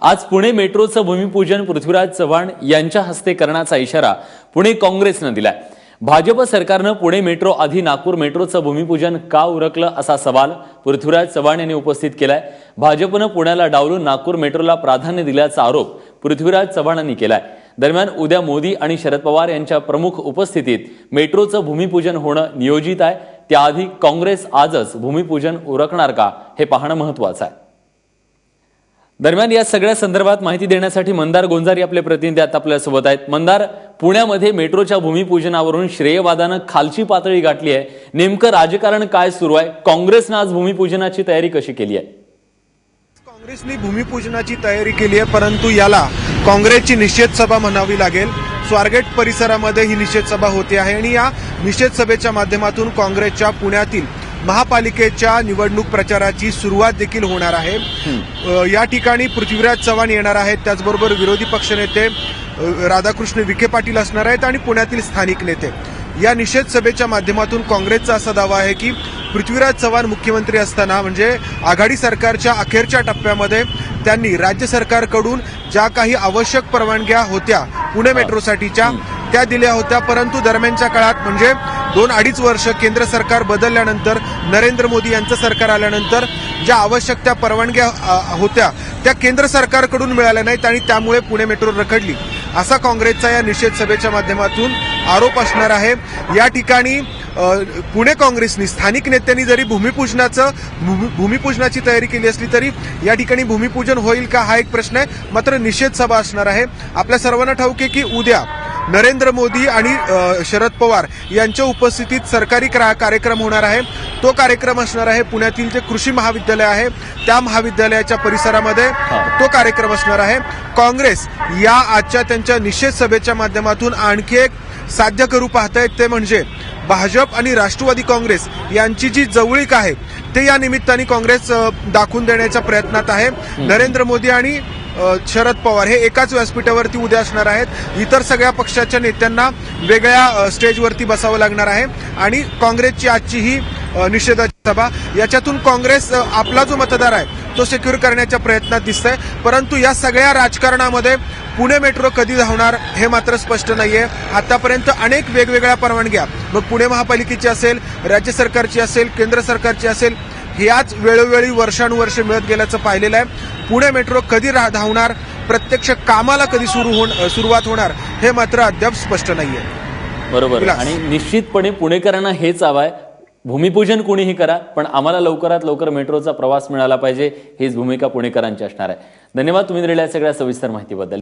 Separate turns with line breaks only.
आज पुणे मेट्रोचं भूमिपूजन पृथ्वीराज चव्हाण यांच्या हस्ते करण्याचा इशारा पुणे काँग्रेसनं दिलाय। भाजप सरकारनं पुणे मेट्रो आधी नागपूर मेट्रोचं भूमिपूजन का उरकलं असा सवाल पृथ्वीराज चव्हाण यांनी उपस्थित केलाय। भाजपनं पुण्याला डावलून नागपूर मेट्रोला प्राधान्य दिल्याचा आरोप पृथ्वीराज चव्हाण यांनी केलाय। दरम्यान उद्या मोदी आणि शरद पवार यांच्या प्रमुख उपस्थितीत मेट्रोचं भूमिपूजन होणं नियोजित आहे। त्याआधी काँग्रेस आजच भूमिपूजन उरकणार का हे पाहणं महत्त्वाचं आहे। दरम्यान या सगळ्या संदर्भात माहिती देण्यासाठी मंदार गोंजारी आपले प्रतिनिधी आता आपल्यासोबत आहेत। मंदार, पुण्यामध्ये मेट्रोच्या भूमिपूजनावरून श्रेयवादानं खालची पातळी गाठली आहे। नेमकं राजकारण काय सुरू आहे? काँग्रेसनं आज भूमिपूजनाची तयारी कशी केली आहे?
काँग्रेसने भूमिपूजनाची तयारी केली आहे, परंतु याला काँग्रेसची निषेध सभा म्हणावी लागेल। स्वारगेट परिसरामध्ये ही निषेध सभा होते आहे आणि या निषेध सभेच्या माध्यमातून काँग्रेसच्या पुण्यातील महापालिकेच्या निवडणूक प्रचाराची सुरुवात देखील होणार आहे। या ठिकाणी पृथ्वीराज चव्हाण येणार आहेत, त्याचबरोबर विरोधी पक्षनेते राधाकृष्ण विखे पाटील असणार आहेत आणि पुण्यातील स्थानिक नेते। या निषेध सभेच्या माध्यमातून काँग्रेसचा असा दावा आहे की पृथ्वीराज चव्हाण मुख्यमंत्री असताना म्हणजे आघाडी सरकारच्या अखेरच्या टप्प्यामध्ये त्यांनी राज्य सरकारकडून ज्या काही आवश्यक परवानग्या होत्या पुणे मेट्रोसाठीच्या त्या दिल्या होत्या, परंतु दरम्यानच्या काळात म्हणजे 2-2.5 वर्ष केंद्र सरकार बदलल्यानंतर नरेंद्र मोदी यांचं सरकार आल्यानंतर ज्या आवश्यक त्या परवानग्या होत्या त्या केंद्र सरकारकडून मिळाल्या नाहीत आणि त्यामुळे पुणे मेट्रो रखडली, असा काँग्रेसचा या निषेध सभेच्या माध्यमातून आरोप असणार आहे। या ठिकाणी पुणे काँग्रेसनी स्थानिक नेत्यांनी जरी भूमिपूजनाची तयारी केली असली तरी या ठिकाणी भूमिपूजन होईल का हा एक प्रश्न आहे, मात्र निषेध सभा असणार आहे। आपल्या सर्वांना ठाऊक आहे की उद्या नरेंद्र मोदी आणि शरद पवार यांच्या उपस्थितीत सरकारी कार्यक्रम होणार आहे। तो कार्यक्रम असणार आहे पुण्यातील जे कृषी महाविद्यालय आहे त्या महाविद्यालयाच्या परिसरामध्ये तो कार्यक्रम असणार आहे। काँग्रेस या आजच्या त्यांच्या निषेध सभेच्या माध्यमातून आणखी एक साध्य करू पाहतायत, ते म्हणजे भाजप आणि राष्ट्रवादी काँग्रेस यांची जी जवळीक आहे ते या निमित्ताने काँग्रेस दाखवून देण्याच्या प्रयत्नात आहे। नरेंद्र मोदी आणि शरद पवार हे एकाच व्यासपीठावरती उद्या असणार आहेत। इतर सगळ्या पक्षाच्या नेत्यांना वेगळ्या स्टेजवरती बसावं लागणार आहे आणि काँग्रेसची आजची ही निषेधाची सभा याच्यातून काँग्रेस आपला जो मतदार आहे तो सिक्युअर करण्याच्या प्रयत्नात दिसतंय, परंतु या सगळ्या राजकारणामध्ये पुणे मेट्रो कधी धावणार हे मात्र स्पष्ट नाहीये। आतापर्यंत अनेक वेगवेगळ्या परवानग्या मग पुणे महापालिकेची असेल, राज्य सरकारची असेल, केंद्र सरकारची असेल, ह्याच वेळोवेळी वर्षानुवर्ष मिळत गेल्याचं पाहिलेलं आहे। पुणे मेट्रो कधी धावणार, प्रत्यक्ष कामाला कधी सुरुवात होणार हे मात्र अद्याप स्पष्ट नाहीये।
बरोबर, आणि निश्चितपणे पुणेकरांना हेच हवं आहे, भूमिपूजन कोणीही करा पण आम्हाला लवकरात लवकर मेट्रोचा प्रवास मिळाला पाहिजे, हीच भूमिका पुणेकरांची असणार आहे। धन्यवाद तुम्ही दिलेल्या सगळ्या सविस्तर माहितीबद्दल।